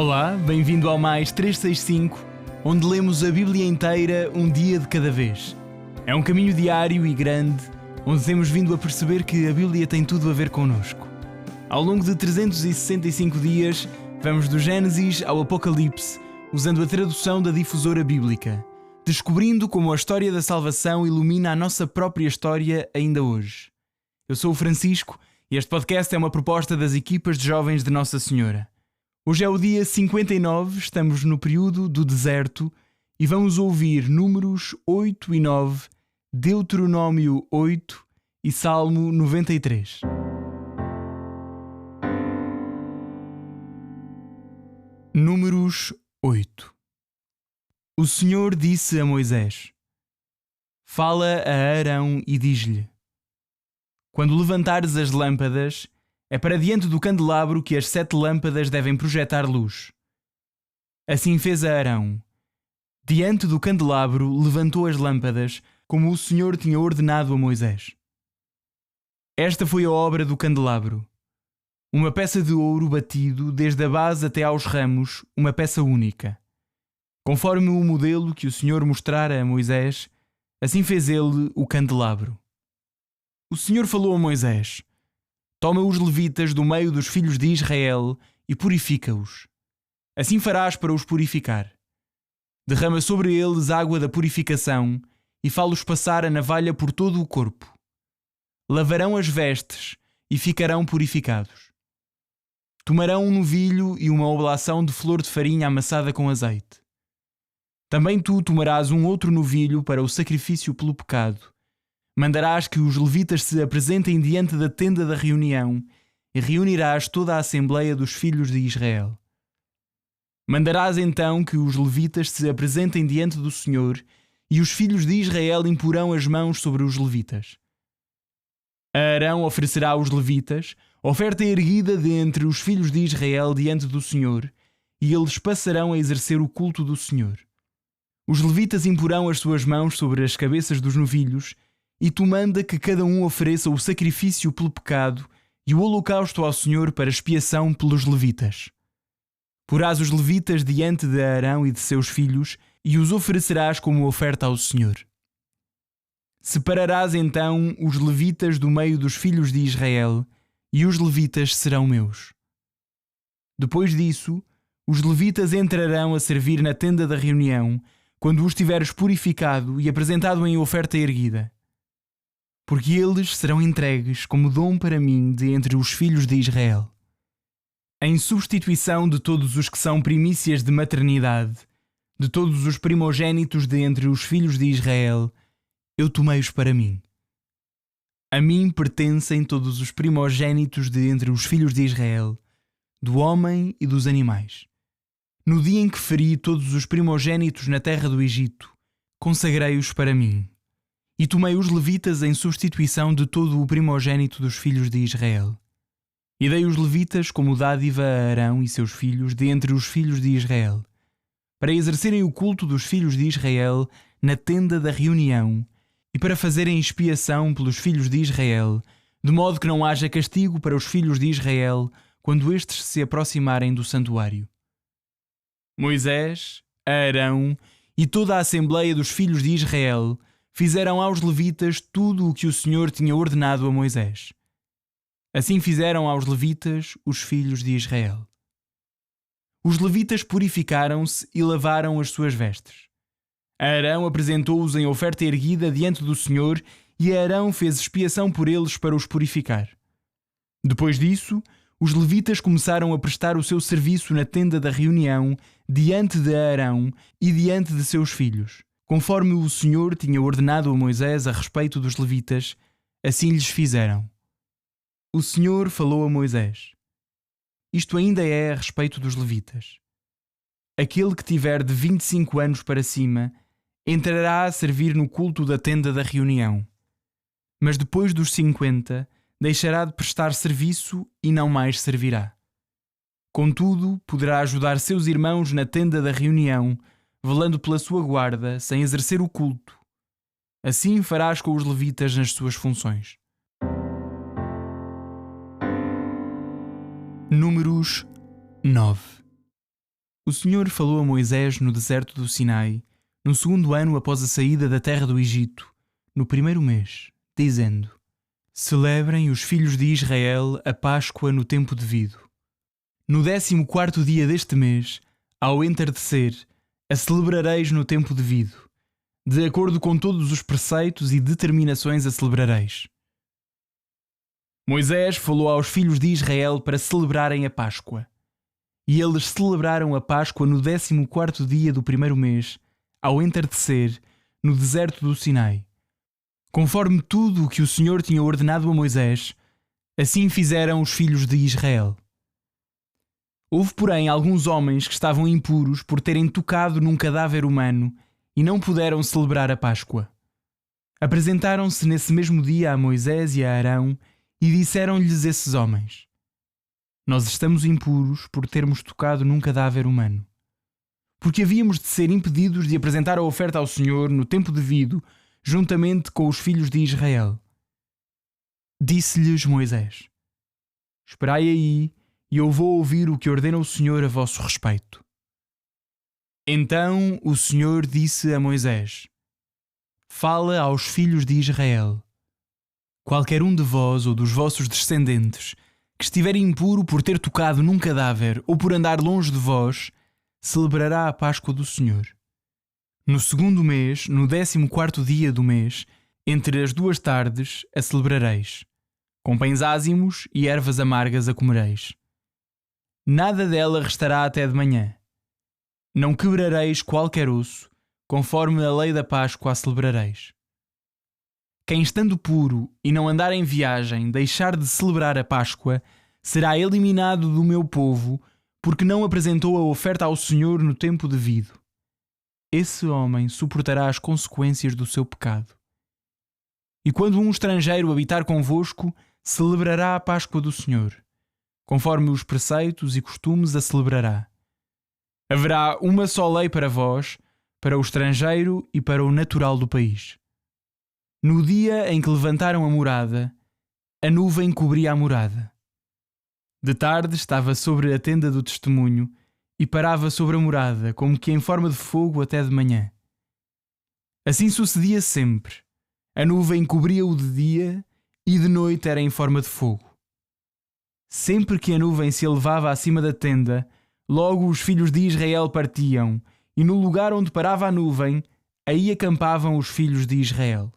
Olá, bem-vindo ao Mais 365, onde lemos a Bíblia inteira um dia de cada vez. É um caminho diário e grande, onde temos vindo a perceber que a Bíblia tem tudo a ver connosco. Ao longo de 365 dias, vamos do Gênesis ao Apocalipse, usando a tradução da Difusora Bíblica, descobrindo como a história da salvação ilumina a nossa própria história ainda hoje. Eu sou o Francisco e este podcast é uma proposta das equipas de jovens de Nossa Senhora. Hoje é o dia 59, estamos no período do deserto e vamos ouvir Números 8 e 9, Deuteronômio 8 e Salmo 93. Números 8. O Senhor disse a Moisés: Fala a Arão e diz-lhe: Quando levantares as lâmpadas, é para diante do candelabro que as 7 lâmpadas devem projetar luz. Assim fez a Arão. Diante do candelabro levantou as lâmpadas, como o Senhor tinha ordenado a Moisés. Esta foi a obra do candelabro. Uma peça de ouro batido, desde a base até aos ramos, uma peça única. Conforme o modelo que o Senhor mostrara a Moisés, assim fez ele o candelabro. O Senhor falou a Moisés: Toma os levitas do meio dos filhos de Israel e purifica-os. Assim farás para os purificar. Derrama sobre eles água da purificação e fá-los passar a navalha por todo o corpo. Lavarão as vestes e ficarão purificados. Tomarão um novilho e uma oblação de flor de farinha amassada com azeite. Também tu tomarás um outro novilho para o sacrifício pelo pecado. Mandarás que os levitas se apresentem diante da tenda da reunião e reunirás toda a assembleia dos filhos de Israel. Mandarás então que os levitas se apresentem diante do Senhor e os filhos de Israel imporão as mãos sobre os levitas. Arão oferecerá aos levitas oferta erguida de entre os filhos de Israel diante do Senhor e eles passarão a exercer o culto do Senhor. Os levitas imporão as suas mãos sobre as cabeças dos novilhos e tu manda que cada um ofereça o sacrifício pelo pecado e o holocausto ao Senhor para expiação pelos levitas. Porás os levitas diante de Arão e de seus filhos e os oferecerás como oferta ao Senhor. Separarás então os levitas do meio dos filhos de Israel e os levitas serão meus. Depois disso, os levitas entrarão a servir na tenda da reunião quando os tiveres purificado e apresentado em oferta erguida. Porque eles serão entregues como dom para mim de entre os filhos de Israel. Em substituição de todos os que são primícias de maternidade, de todos os primogênitos de entre os filhos de Israel, eu tomei-os para mim. A mim pertencem todos os primogênitos de entre os filhos de Israel, do homem e dos animais. No dia em que feri todos os primogênitos na terra do Egito, consagrei-os para mim. E tomei os levitas em substituição de todo o primogênito dos filhos de Israel. E dei os levitas como dádiva a Arão e seus filhos de entre os filhos de Israel, para exercerem o culto dos filhos de Israel na tenda da reunião e para fazerem expiação pelos filhos de Israel, de modo que não haja castigo para os filhos de Israel quando estes se aproximarem do santuário. Moisés, Arão e toda a assembleia dos filhos de Israel fizeram aos levitas tudo o que o Senhor tinha ordenado a Moisés. Assim fizeram aos levitas os filhos de Israel. Os levitas purificaram-se e lavaram as suas vestes. Arão apresentou-os em oferta erguida diante do Senhor e Arão fez expiação por eles para os purificar. Depois disso, os levitas começaram a prestar o seu serviço na tenda da reunião diante de Arão e diante de seus filhos. Conforme o Senhor tinha ordenado a Moisés a respeito dos levitas, assim lhes fizeram. O Senhor falou a Moisés: Isto ainda é a respeito dos levitas. Aquele que tiver de 25 anos para cima entrará a servir no culto da tenda da reunião. Mas depois dos 50, deixará de prestar serviço e não mais servirá. Contudo, poderá ajudar seus irmãos na tenda da reunião, velando pela sua guarda, sem exercer o culto. Assim farás com os levitas nas suas funções. Números 9. O Senhor falou a Moisés no deserto do Sinai, no 2º ano após a saída da terra do Egito, no 1º mês, dizendo: Celebrem os filhos de Israel a Páscoa no tempo devido. No 14º dia deste mês, ao entardecer, a celebrareis no tempo devido. De acordo com todos os preceitos e determinações a celebrareis. Moisés falou aos filhos de Israel para celebrarem a Páscoa. E eles celebraram a Páscoa no 14º dia do 1º mês, ao entardecer, no deserto do Sinai. Conforme tudo o que o Senhor tinha ordenado a Moisés, assim fizeram os filhos de Israel. Houve, porém, alguns homens que estavam impuros por terem tocado num cadáver humano e não puderam celebrar a Páscoa. Apresentaram-se nesse mesmo dia a Moisés e a Arão e disseram-lhes esses homens: Nós estamos impuros por termos tocado num cadáver humano, porque havíamos de ser impedidos de apresentar a oferta ao Senhor no tempo devido, juntamente com os filhos de Israel. Disse-lhes Moisés: Esperai aí, e eu vou ouvir o que ordena o Senhor a vosso respeito. Então o Senhor disse a Moisés: Fala aos filhos de Israel: Qualquer um de vós ou dos vossos descendentes que estiver impuro por ter tocado num cadáver ou por andar longe de vós, celebrará a Páscoa do Senhor. No 2º mês, no 14º dia do mês, entre as 2 tardes, a celebrareis. Com pães ázimos e ervas amargas a comereis. Nada dela restará até de manhã. Não quebrareis qualquer osso, conforme a lei da Páscoa a celebrareis. Quem estando puro e não andar em viagem deixar de celebrar a Páscoa, será eliminado do meu povo, porque não apresentou a oferta ao Senhor no tempo devido. Esse homem suportará as consequências do seu pecado. E quando um estrangeiro habitar convosco, celebrará a Páscoa do Senhor. Conforme os preceitos e costumes a celebrará. Haverá uma só lei para vós, para o estrangeiro e para o natural do país. No dia em que levantaram a morada, a nuvem cobria a morada. De tarde estava sobre a tenda do testemunho e parava sobre a morada, como que em forma de fogo até de manhã. Assim sucedia sempre. A nuvem cobria-o de dia e de noite era em forma de fogo. Sempre que a nuvem se elevava acima da tenda, logo os filhos de Israel partiam, e no lugar onde parava a nuvem, aí acampavam os filhos de Israel.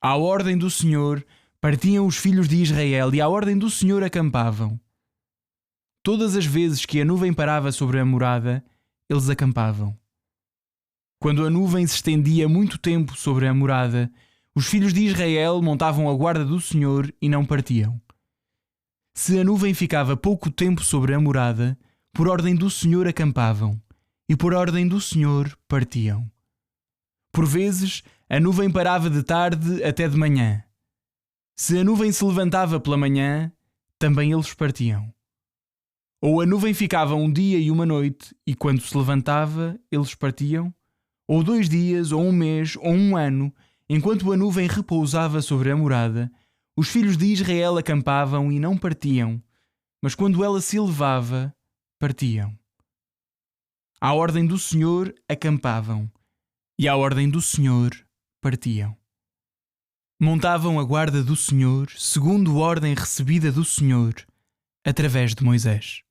À ordem do Senhor, partiam os filhos de Israel, e à ordem do Senhor acampavam. Todas as vezes que a nuvem parava sobre a morada, eles acampavam. Quando a nuvem se estendia muito tempo sobre a morada, os filhos de Israel montavam a guarda do Senhor e não partiam. Se a nuvem ficava pouco tempo sobre a morada, por ordem do Senhor acampavam, e por ordem do Senhor partiam. Por vezes, a nuvem parava de tarde até de manhã. Se a nuvem se levantava pela manhã, também eles partiam. Ou a nuvem ficava um dia e uma noite, e quando se levantava, eles partiam, ou 2 dias, ou 1 mês, ou 1 ano, enquanto a nuvem repousava sobre a morada, os filhos de Israel acampavam e não partiam, mas quando ela se elevava, partiam. À ordem do Senhor acampavam, e à ordem do Senhor partiam. Montavam a guarda do Senhor, segundo a ordem recebida do Senhor, através de Moisés.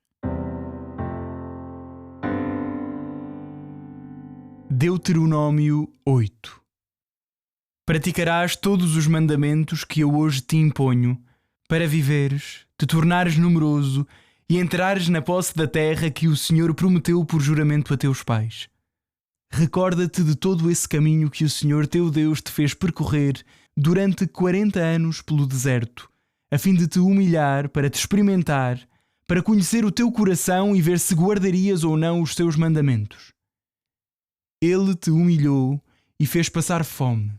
Deuteronômio 8. Praticarás todos os mandamentos que eu hoje te imponho, para viveres, te tornares numeroso e entrares na posse da terra que o Senhor prometeu por juramento a teus pais. Recorda-te de todo esse caminho que o Senhor teu Deus te fez percorrer durante 40 anos pelo deserto, a fim de te humilhar, para te experimentar, para conhecer o teu coração e ver se guardarias ou não os seus mandamentos. Ele te humilhou e fez passar fome.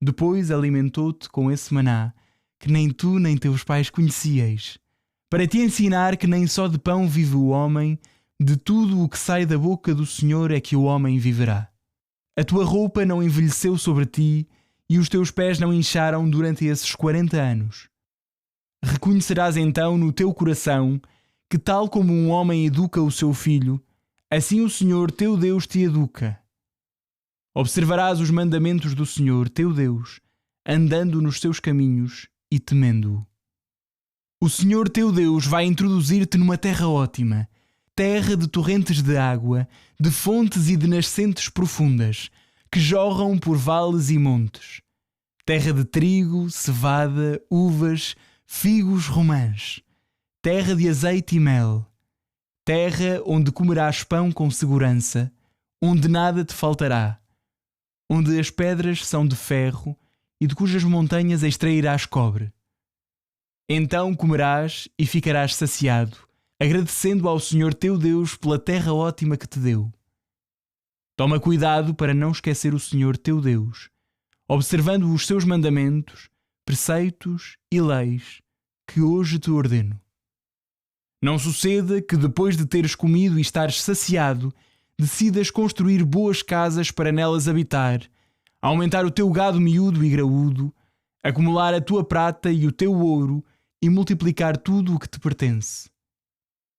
Depois alimentou-te com esse maná, que nem tu nem teus pais conhecieis, para te ensinar que nem só de pão vive o homem, de tudo o que sai da boca do Senhor é que o homem viverá. A tua roupa não envelheceu sobre ti, e os teus pés não incharam durante esses 40 anos. Reconhecerás então no teu coração que tal como um homem educa o seu filho, assim o Senhor teu Deus te educa. Observarás os mandamentos do Senhor teu Deus, andando nos seus caminhos e temendo-o. O Senhor teu Deus vai introduzir-te numa terra ótima, terra de torrentes de água, de fontes e de nascentes profundas, que jorram por vales e montes. Terra de trigo, cevada, uvas, figos romãs. Terra de azeite e mel. Terra onde comerás pão com segurança, onde nada te faltará. Onde as pedras são de ferro e de cujas montanhas extrairás cobre. Então comerás e ficarás saciado, agradecendo ao Senhor teu Deus pela terra ótima que te deu. Toma cuidado para não esquecer o Senhor teu Deus, observando os seus mandamentos, preceitos e leis que hoje te ordeno. Não suceda que depois de teres comido e estares saciado, decidas construir boas casas para nelas habitar, aumentar o teu gado miúdo e graúdo, acumular a tua prata e o teu ouro e multiplicar tudo o que te pertence.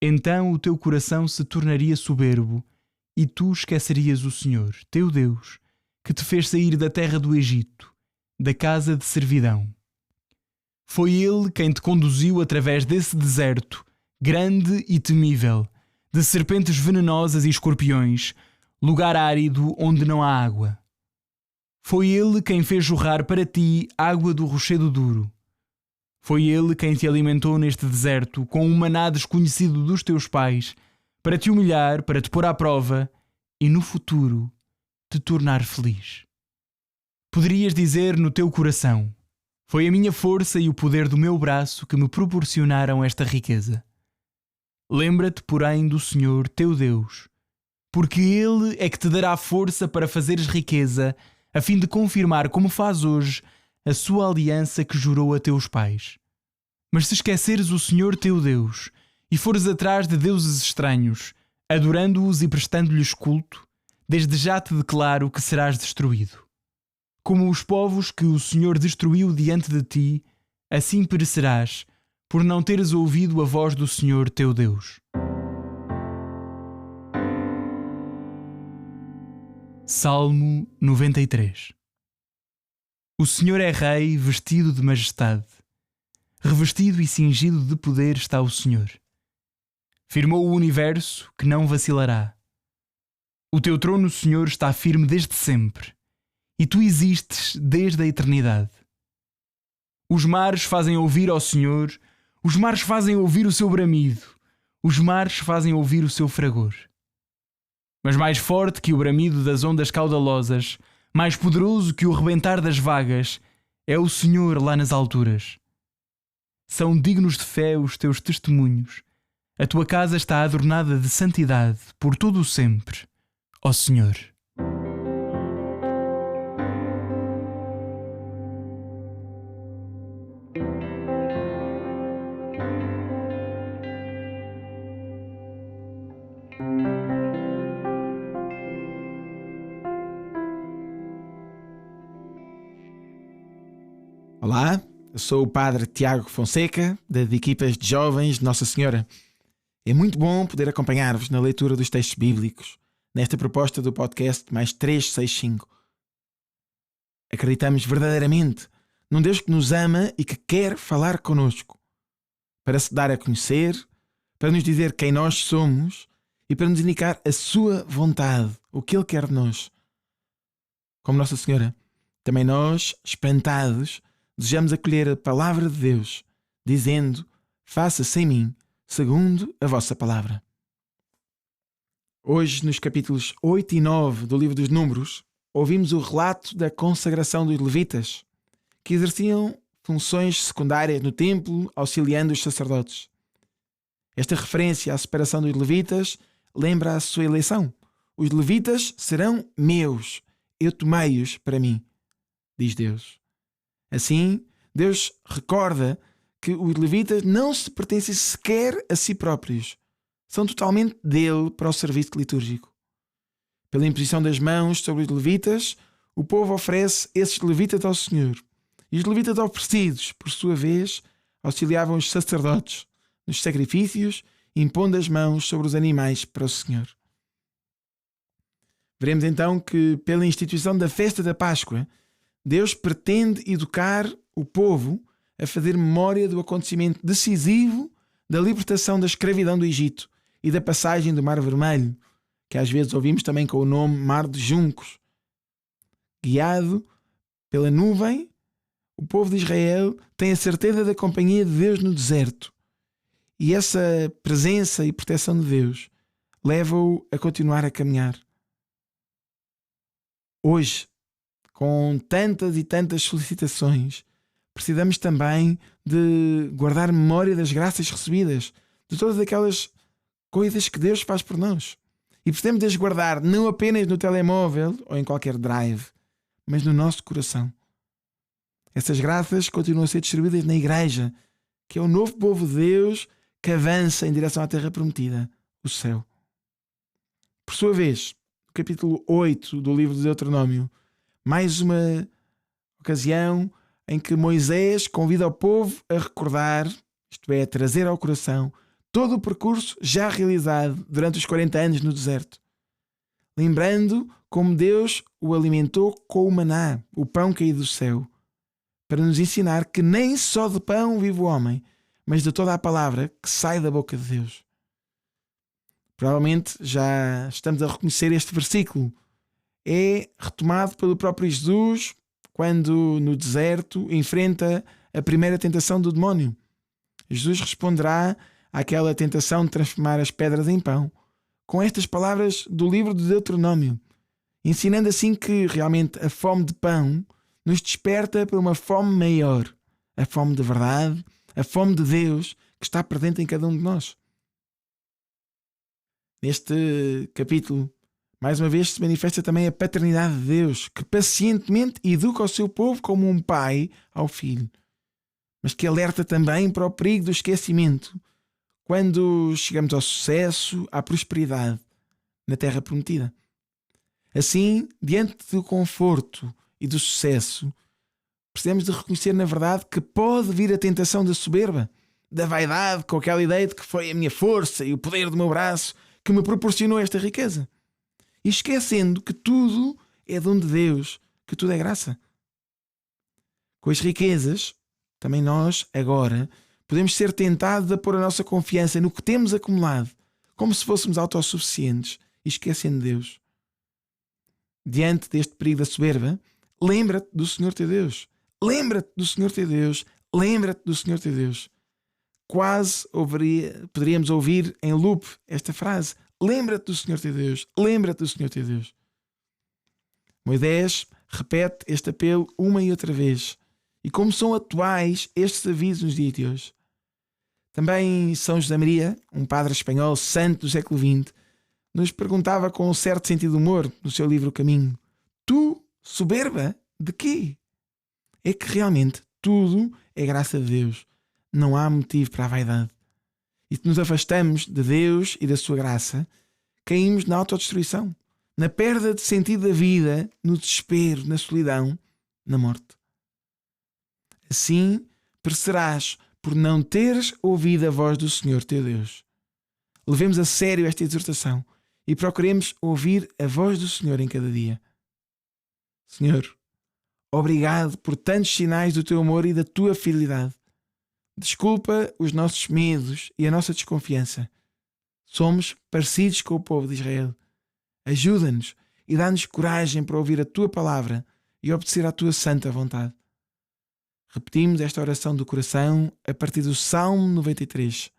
Então o teu coração se tornaria soberbo e tu esquecerias o Senhor, teu Deus, que te fez sair da terra do Egito, da casa de servidão. Foi Ele quem te conduziu através desse deserto, grande e temível, de serpentes venenosas e escorpiões, lugar árido onde não há água. Foi Ele quem fez jorrar para ti água do rochedo duro. Foi Ele quem te alimentou neste deserto com um maná desconhecido dos teus pais, para te humilhar, para te pôr à prova e, no futuro, te tornar feliz. Poderias dizer no teu coração: foi a minha força e o poder do meu braço que me proporcionaram esta riqueza. Lembra-te, porém, do Senhor teu Deus, porque Ele é que te dará força para fazeres riqueza, a fim de confirmar, como faz hoje, a sua aliança que jurou a teus pais. Mas se esqueceres o Senhor teu Deus e fores atrás de deuses estranhos, adorando-os e prestando-lhes culto, desde já te declaro que serás destruído. Como os povos que o Senhor destruiu diante de ti, assim perecerás, por não teres ouvido a voz do Senhor teu Deus. Salmo 93. O Senhor é Rei, vestido de majestade. Revestido e cingido de poder está o Senhor. Firmou o universo, que não vacilará. O teu trono, Senhor, está firme desde sempre, e tu existes desde a eternidade. Os mares fazem ouvir ao Senhor, os mares fazem ouvir o seu bramido, os mares fazem ouvir o seu fragor. Mas mais forte que o bramido das ondas caudalosas, mais poderoso que o rebentar das vagas, é o Senhor lá nas alturas. São dignos de fé os teus testemunhos. A tua casa está adornada de santidade por todo o sempre, ó Senhor. Olá, eu sou o Padre Tiago Fonseca, das equipas de jovens de Nossa Senhora. É muito bom poder acompanhar-vos na leitura dos textos bíblicos, nesta proposta do podcast Mais 365. Acreditamos verdadeiramente num Deus que nos ama e que quer falar connosco, para se dar a conhecer, para nos dizer quem nós somos e para nos indicar a sua vontade, o que Ele quer de nós. Como Nossa Senhora, também nós, espantados, desejamos acolher a palavra de Deus, dizendo: faça-se em mim, segundo a vossa palavra. Hoje, nos capítulos 8 e 9 do livro dos Números, ouvimos o relato da consagração dos levitas, que exerciam funções secundárias no templo, auxiliando os sacerdotes. Esta referência à separação dos levitas lembra a sua eleição. Os levitas serão meus, eu tomei-os para mim, diz Deus. Assim, Deus recorda que os levitas não se pertencem sequer a si próprios. São totalmente dele para o serviço litúrgico. Pela imposição das mãos sobre os levitas, o povo oferece esses levitas ao Senhor. E os levitas oferecidos, por sua vez, auxiliavam os sacerdotes nos sacrifícios impondo as mãos sobre os animais para o Senhor. Veremos então que, pela instituição da festa da Páscoa, Deus pretende educar o povo a fazer memória do acontecimento decisivo da libertação da escravidão do Egito e da passagem do Mar Vermelho, que às vezes ouvimos também com o nome Mar de Juncos. Guiado pela nuvem, o povo de Israel tem a certeza da companhia de Deus no deserto. E essa presença e proteção de Deus leva-o a continuar a caminhar. Hoje, com tantas e tantas solicitações, precisamos também de guardar memória das graças recebidas, de todas aquelas coisas que Deus faz por nós. E precisamos de as guardar não apenas no telemóvel ou em qualquer drive, mas no nosso coração. Essas graças continuam a ser distribuídas na Igreja, que é o novo povo de Deus que avança em direção à terra prometida, o céu. Por sua vez, no capítulo 8 do livro de Deuteronômio, mais uma ocasião em que Moisés convida o povo a recordar, isto é, a trazer ao coração, todo o percurso já realizado durante os 40 anos no deserto. Lembrando como Deus o alimentou com o maná, o pão caído do céu, para nos ensinar que nem só de pão vive o homem, mas de toda a palavra que sai da boca de Deus. Provavelmente já estamos a reconhecer este versículo. É retomado pelo próprio Jesus quando no deserto enfrenta a primeira tentação do demónio. Jesus responderá àquela tentação de transformar as pedras em pão com estas palavras do livro de Deuteronômio, ensinando assim que realmente a fome de pão nos desperta para uma fome maior, a fome de verdade, a fome de Deus que está presente em cada um de nós. Neste capítulo, mais uma vez se manifesta também a paternidade de Deus, que pacientemente educa o seu povo como um pai ao filho, mas que alerta também para o perigo do esquecimento quando chegamos ao sucesso, à prosperidade na terra prometida. Assim, diante do conforto e do sucesso, precisamos de reconhecer na verdade que pode vir a tentação da soberba, da vaidade, com aquela ideia de que foi a minha força e o poder do meu braço que me proporcionou esta riqueza. E esquecendo que tudo é dom de Deus, que tudo é graça. Com as riquezas, também nós, agora, podemos ser tentados a pôr a nossa confiança no que temos acumulado, como se fôssemos autossuficientes e esquecendo de Deus. Diante deste perigo da soberba, lembra-te do Senhor teu Deus. Lembra-te do Senhor teu Deus. Lembra-te do Senhor teu Deus. Quase poderíamos ouvir em loop esta frase. Lembra-te do Senhor teu Deus. Lembra-te do Senhor teu Deus. Moisés repete este apelo uma e outra vez. E como são atuais estes avisos nos dias de hoje. Também São José Maria, um padre espanhol santo do século XX, nos perguntava com um certo sentido de humor no seu livro O Caminho: tu, soberba, de quê? É que realmente tudo é graça de Deus. Não há motivo para a vaidade. E se nos afastamos de Deus e da sua graça, caímos na autodestruição, na perda de sentido da vida, no desespero, na solidão, na morte. Assim, perecerás por não teres ouvido a voz do Senhor teu Deus. Levemos a sério esta exortação e procuremos ouvir a voz do Senhor em cada dia. Senhor, obrigado por tantos sinais do teu amor e da tua fidelidade. Desculpa os nossos medos e a nossa desconfiança. Somos parecidos com o povo de Israel. Ajuda-nos e dá-nos coragem para ouvir a tua palavra e obedecer à tua santa vontade. Repetimos esta oração do coração a partir do Salmo 93.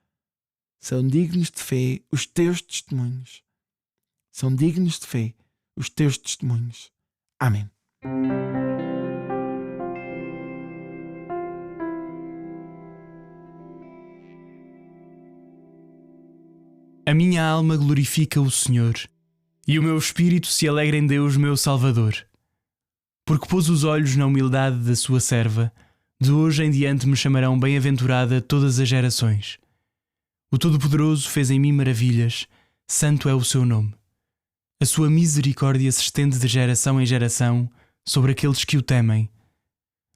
São dignos de fé os teus testemunhos. São dignos de fé os teus testemunhos. Amém. A minha alma glorifica o Senhor, e o meu espírito se alegra em Deus, meu Salvador. Porque pôs os olhos na humildade da sua serva, de hoje em diante me chamarão bem-aventurada todas as gerações. O Todo-Poderoso fez em mim maravilhas, santo é o seu nome. A sua misericórdia se estende de geração em geração sobre aqueles que o temem.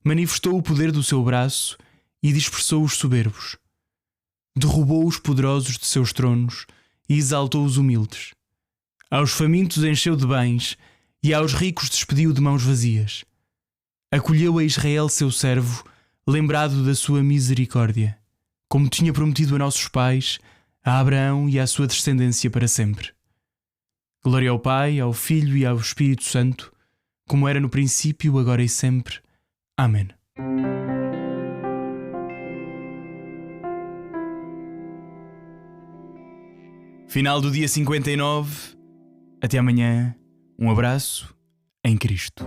Manifestou o poder do seu braço e dispersou os soberbos. derrubou os poderosos de seus tronos e exaltou os humildes. Aos famintos encheu de bens e aos ricos despediu de mãos vazias. Acolheu a Israel seu servo, lembrado da sua misericórdia, como tinha prometido a nossos pais, a Abraão e à sua descendência para sempre. Glória ao Pai, ao Filho e ao Espírito Santo, como era no princípio, agora e sempre. Amém. Final do dia 59. Até amanhã. Um abraço em Cristo.